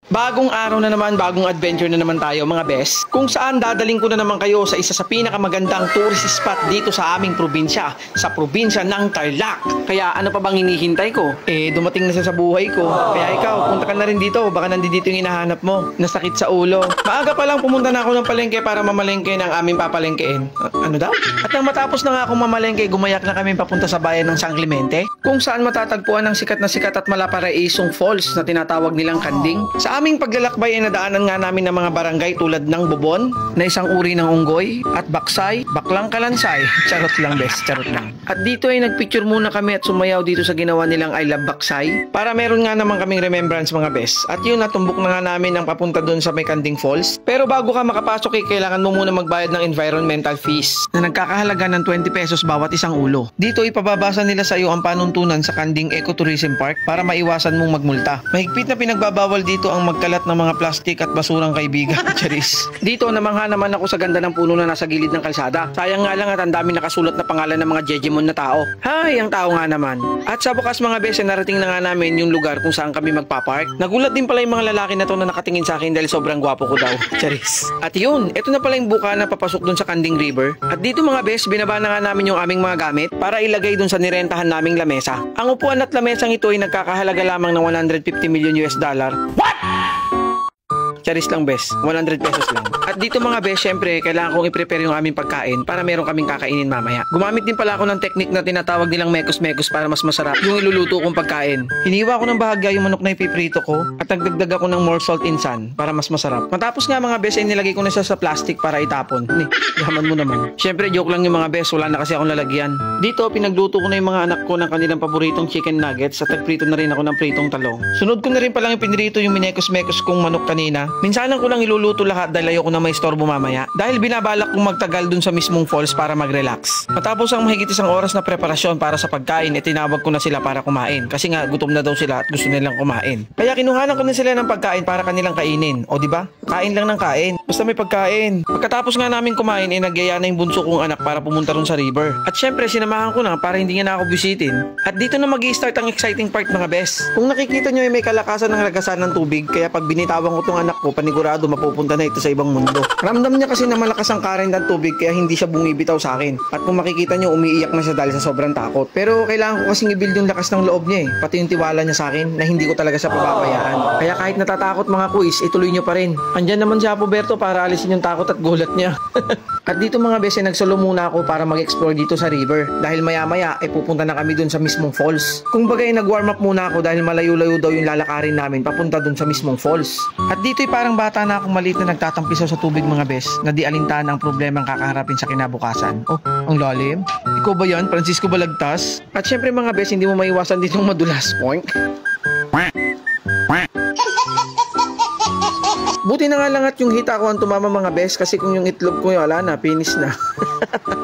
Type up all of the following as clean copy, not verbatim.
Bagong araw na naman, bagong adventure na naman tayo mga bes. Kung saan dadaling ko na naman kayo sa isa sa pinakamagandang tourist spot dito sa aming probinsya. Sa probinsya ng Tarlac. Kaya ano pa bang hinihintay ko? Dumating na siya sa buhay ko. Kaya ikaw, punta ka na rin dito. Baka nandito yung hinahanap mo. Nasakit sa ulo. Maaga pa lang pumunta na ako ng palengke para mamalengke ng aming papalengkein. Ano daw? At nang matapos na nga akong mamalengke, gumayak na kami papunta sa bayan ng San Clemente. Kung saan matatagpuan ng sikat na sikat at malaparaisong falls na tinatawag nilang Kanding. Sa aming paglalakbay ay nadaanan nga namin ng mga barangay tulad ng Bubon, na isang uri ng unggoy, at Baksay, Baklang Kalansay. Charot lang bes, charot lang. At dito ay nagpicture muna kami at sumayaw dito sa ginawa nilang I Love Baksay para meron nga naman kaming remembrance mga bes. At yun, natumbok na nga namin ang papunta dun sa may Kanding Falls. Pero bago ka makapasok kailangan mo muna magbayad ng environmental fees na nagkakahalaga ng 20 pesos bawat isang ulo. Dito ipababasa nila sa iyo ang panuntunan sa Kanding Ecotourism Park para maiwasan mong magmulta. Mahigpit na pinagbabawal dito ang magkalat ng mga plastik at basurang kaibigan. Charis. Dito namangha naman ako sa ganda ng puno na nasa gilid ng kalsada. Sayang nga lang at ang dami nakasulat na pangalan ng mga Jejemon na tao. Hay, ang tao nga naman. At sa bukas mga bese, narating na nga namin yung lugar kung saan kami magpapark. Nagulat din pala yung mga lalaki na to na nakatingin sa akin dahil sobrang gwapo ko daw. Charis. At yun, ito na pala yung buka na papasok dun sa Kanding River. At dito mga bes, binaba na nga namin yung aming mga gamit para ilagay dun sa nirentahan naming lamesa. Ang upuan at lamesang ito ay nagkakahalaga lamang ng $150 million. What? Charis lang bes, 100 pesos lang. At dito mga bes, syempre, kailangan kong i-prepare yung aming pagkain para meron kaming kakainin mamaya. Gumamit din pala ako ng technique na tinatawag nilang mekos-mekos para mas masarap yung iluluto kong pagkain. Hiniwa ko ng bahagya yung manok na ipiprito ko at nagdagdag ako ng more salt insan para mas masarap. Matapos nga mga bes, ay nilagay ko na siya sa plastic para itapon. Yaman mo naman. Syempre, joke lang yung mga bes, wala na kasi akong lalagyan. Dito, pinagluto ko na yung mga anak ko ng kanilang paboritong chicken nuggets at nagprito na rin ako ng pritong talong. Sunod ko na rin palang ipinrito yung minekos-mekos kong manok kanina. Minsanan ko lang iluluto lahat dahil ayoko na may istorbo mamaya. Dahil binabalak kong magtagal dun sa mismong falls para mag-relax. Matapos ang mahigit isang oras na preparasyon para sa pagkain, tinawag ko na sila para kumain. Kasi nga gutom na daw sila at gusto nilang kumain. Kaya kinuhanan ko na sila ng pagkain para kanilang kainin. O diba? Kain lang ng kain. Basta may pagkain. Pagkatapos nga namin kumain, nagyaya na yung bunso kong anak para pumunta ron sa river. At syempre, sinamahan ko na para hindi niya na ako bisitin. At dito na mag-i-start ang exciting part mga bes. Kung nakikita nyo ay may kalakasan ng lagasan ng tubig, kaya pag binitawan ko tong anak ko, panigurado mapupunta na ito sa ibang mundo. Ramdam niya kasi na malakas ang current ng tubig kaya hindi siya bumibitaw sa akin. At kung makikita nyo, umiiyak na siya dahil sa sobrang takot. Pero kailangan ko kasing i-build yung lakas ng loob niya pati yung tiwala niya sa akin na hindi ko talaga siya pababayaan. Kaya kahit natatakot mga kuis, ituloy nyo pa rin. Andyan naman si Apoberto para alisin yung takot at gulat niya. At dito mga bese, nagsolo muna ako para mag-explore dito sa river. Dahil maya-maya ay pupunta na kami dun sa mismong falls. Kung bagay nag-warm up muna ako dahil malayo-layo daw yung lalakarin namin papunta dun sa mismong falls. At dito ay parang bata na akong maliit na nagtatampisaw sa tubig mga bes, na di alintahan ang problema ang kakaharapin sa kinabukasan. Oh, ang lalim. Ikaw ba yan? Francisco Balagtas? At syempre mga bes, hindi mo maiwasan ditong madulas. Point. Buti na nga lang at yung hita ko ang tumama mga bes, kasi kung yung itlog ko wala na, finish na.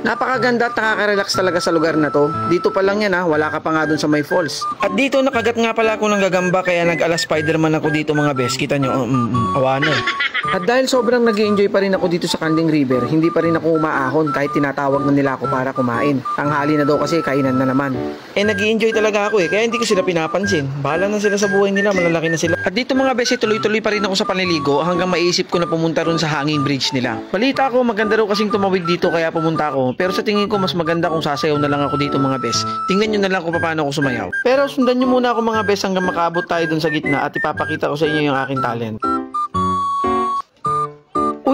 Napakaganda at nakaka-relax talaga sa lugar na to. Dito pa lang yan wala ka pa nga dun sa may falls. At dito nakagat nga pala ako ng gagamba kaya nag-ala Spider-Man ako dito mga bes. Kita nyo, awa na. At dahil sobrang nag-i-enjoy pa rin ako dito sa Kanding River, hindi pa rin ako umaahon kahit tinatawag na nila ako para kumain. Tanghali na daw kasi kainan na naman. Nag-i-enjoy talaga ako kaya hindi ko sila pinapansin. Bahala na sila sa buhay nila, malalaki na sila. At dito mga bes, tuloy-tuloy pa rin ako sa panliligo hanggang maisip ko na pumunta ron sa hanging bridge nila. Balita ko maganda raw kasing tumawid dito kaya pumunta ako. Pero sa tingin ko mas maganda kung sasayaw na lang ako dito mga bes. Tingnan nyo na lang kung paano ako sumayaw. Pero sundan nyo muna ako mga bes hanggang makaabot tayo dun sa gitna at ipapakita ko sa inyo yung aking talent.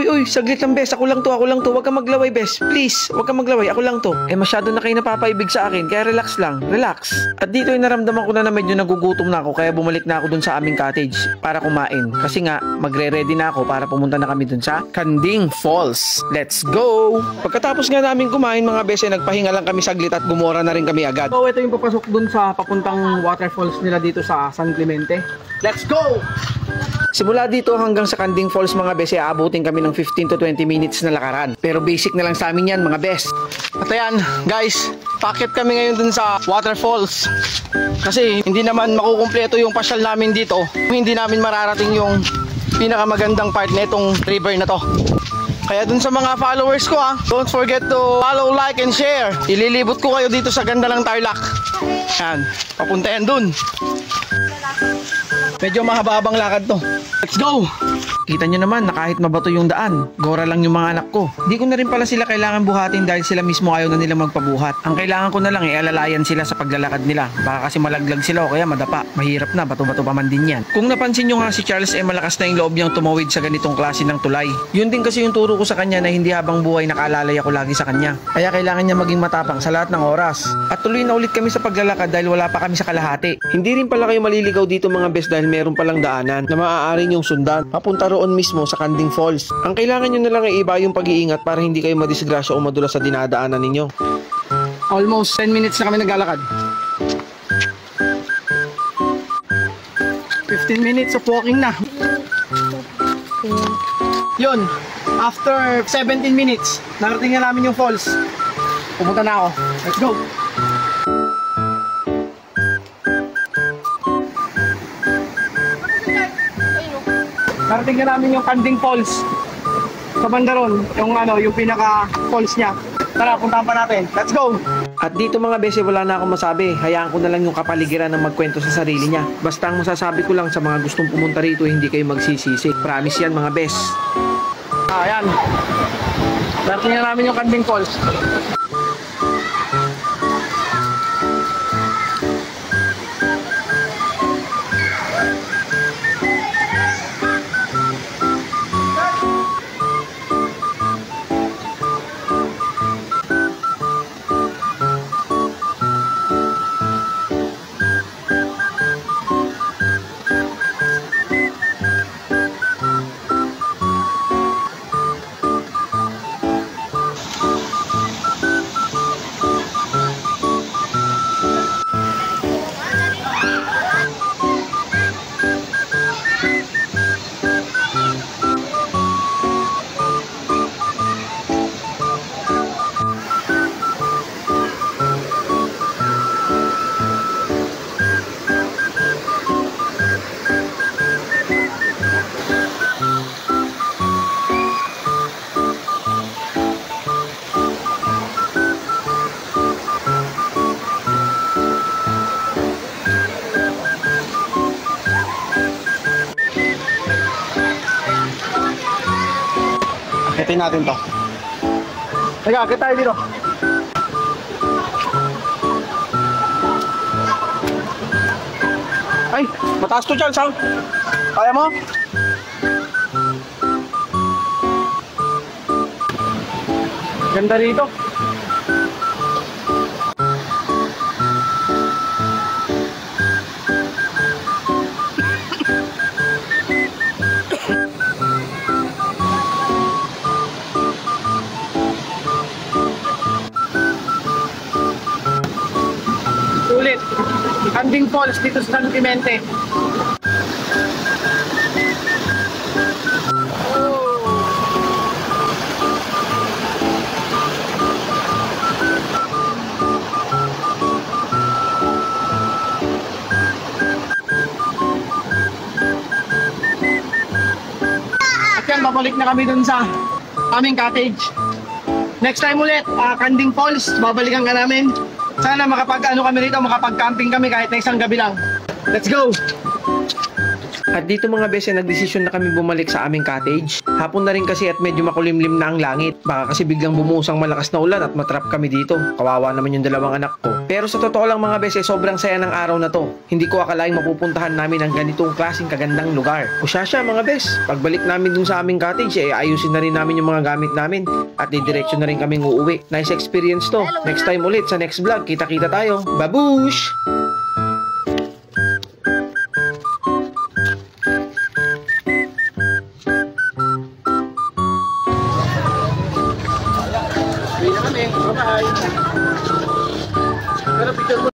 Uy, saglit lang bes, ako lang to, wag kang maglaway bes, please, wag kang maglaway, ako lang to. Masyado na kayo napapaibig sa akin, kaya relax lang, relax. At dito ay naramdaman ko na medyo nagugutom na ako, kaya bumalik na ako dun sa aming cottage para kumain. Kasi nga, magre-ready na ako para pumunta na kami dun sa Kanding Falls. Let's go! Pagkatapos nga namin kumain mga bes, nagpahinga lang kami saglit at gumora na rin kami agad. So ito yung papasok dun sa papuntang waterfalls nila dito sa San Clemente. Let's go! Simula dito hanggang sa Kanding Falls mga bes, aabutin kami ng 15 to 20 minutes na lakaran. Pero basic na lang sa amin yan mga bes. At ayan guys, packet kami ngayon dun sa waterfalls. Kasi hindi naman makukumpleto yung pasyal namin dito. Hindi namin mararating yung pinakamagandang part na itong river na to. Kaya dun sa mga followers ko don't forget to follow, like, and share. Ililibot ko kayo dito sa ganda ng Tarlac. Yan, papunta yan dun. Medyo mahaba-habang lakad to. Let's go! Kita nyo naman na kahit mabato yung daan, gora lang yung mga anak ko. Di ko na rin pala sila kailangan buhatin dahil sila mismo ayaw na nila magpabuhat. Ang kailangan ko na lang alalayan sila sa paglalakad nila. Baka kasi malaglag sila o kaya madapa. Mahirap na, bato-bato pa man din yan. Kung napansin nyo nga si Charles malakas na yung loob niyang tumawid sa ganitong klase ng tulay. Yun din kasi yung turo ko sa kanya na hindi habang buhay nakaalalay ako lagi sa kanya. Kaya kailangan niya maging matapang sa lahat ng oras. At tuloy na ulit kami sa paglalakad dahil wala pa kami sa kalahati. Hindi rin pala kayo maliligaw dito mga best dahil meron palang daanan na maaari nyong sundan. Papunta roon mismo sa Kanding Falls. Ang kailangan nyo na lang ay iba yung pag-iingat para hindi kayo madisgrasya o madulas sa dinadaanan ninyo. Almost 10 minutes na kami naglalakad. 15 minutes of walking na. Yun, after 17 minutes, narating na namin yung falls. Pumunta na ako. Let's go! Narating na namin yung Kanding Falls. Sa banda ron, yung pinaka falls niya. Tara, puntahan pa natin. Let's go! At dito mga bese, wala na akong masabi. Hayaan ko na lang yung kapaligiran ng magkwento sa sarili niya. Basta ang masasabi ko lang sa mga gustong pumunta rito, hindi kayo magsisisi. Promise yan mga bes. Ayan. Narating na namin yung Kanding Falls. Akitin natin to. Teka, akit tayo dito. Ay, mataas to Charles ha? Kaya mo? Ganda rito. Ulit, Kanding Falls dito sa San Clemente. At yan, babalik na kami dun sa aming cottage. Next time ulit, Kanding Falls, babalikan ka namin. Sana kami rito, makapag-camping kami kahit na isang gabi lang. Let's go! At dito mga bese, nagdesisyon na kami bumalik sa aming cottage. Hapon na rin kasi at medyo makulimlim na ang langit. Baka kasi biglang bumusang malakas na ulan at matrap kami dito. Kawawa naman yung dalawang anak ko. Pero sa totoo lang mga bese, sobrang saya ng araw na to. Hindi ko akalaing mapupuntahan namin ang ganitong klaseng kagandang lugar. Kusyasya mga bes, pagbalik namin dun sa aming cottage, ayusin na rin namin yung mga gamit namin. At didiretso na rin kaming uuwi. Nice experience to. Next time ulit sa next vlog, kita-kita tayo. Babush! Bye-bye. Pero picture mo.